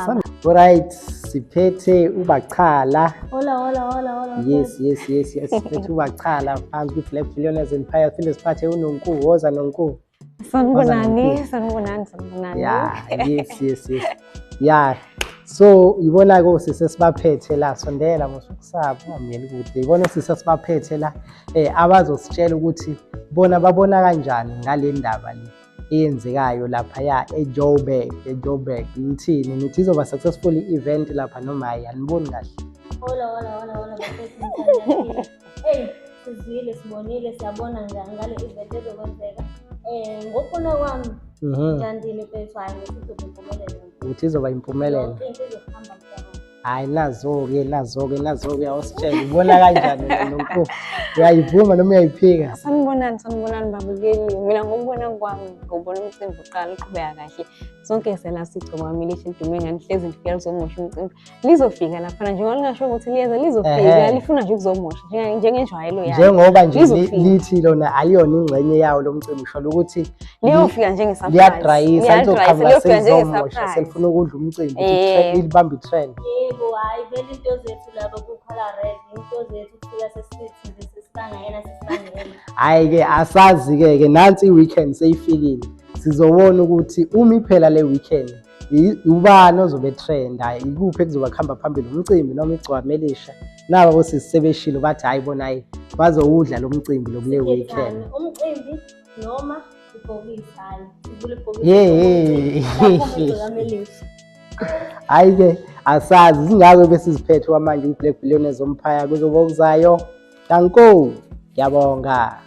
baba. Alright, siphethe uBachala. Hola. Yes. Siphethe uBachala phansi kwi-Black Billionaires Empire. Phinde siphathe uNonku, woza Nonku. Sanibonani. Yeah, yes. Yeah. So ibona ko sisesibaphethe la sondela mosukusapha ngameli kude. Ibona sisesibaphethe la abazositshela ukuthi bona babona kanjani ngale ndaba le eyenzekayo lapha ya eJoburg. Ngithini nithi izoba successful event lapha noma hayi aniboni kahle? Hola bafethu. Hey, sizwile sibonile siyabona ngale event ezokwenzeka. Ngokufuna kwami ngandile mfethu hayi ngisizoba impumelelo. Uthi izoba impumelelo. Into izohamba mhlawumbe. Hayi nazo-ke awusitshela ubona kanjani Nonku? Uyayivuma noma uyayiphika? Sanibonani babukeli. Mina ngokubona kwami ngobona umcimbi uqala uqhubeka kahle. Sonke sela sigcoma milisha idume ngani hlezi nifika lizomosha umcimbi. Lizofika lapha njengoba lingasho ukuthi liyeza lizofika lifuna nje ukuzomosha njengenjwayelo yayo. Njengoba nje lithi lona aliyona ingxenye yawo lo mcimbi usho ukuthi liyofika njengesurprise. Liyadrayisa lizokhamba selizomosha selifuna ukudla umcimbi ukuthi libambe i-trend. Yebo, hayi vele into zethu laba kukhala red, into zethu kufika sesithi nje sesibangena. Hayi-ke asazi-ke nansi i-weekend seyifikile. Sizobona ukuthi uma iphela le weekend ubani ozobe trend, hayi ikuphi ekuzoba kuhamba phambili umcimbi noma igcwame elisha. Naba bosisebeshilo bathi hayi bona hayi bazowudla lo mcimbi lo kule weekend. Umcimbi noma ibhokisi hayi sivule ibhokisi. Hayi-ke asazi zingakho bese siphethe manje i-Black Billionaires Empire kuzoba okuzayo. Danko, ngiyabonga.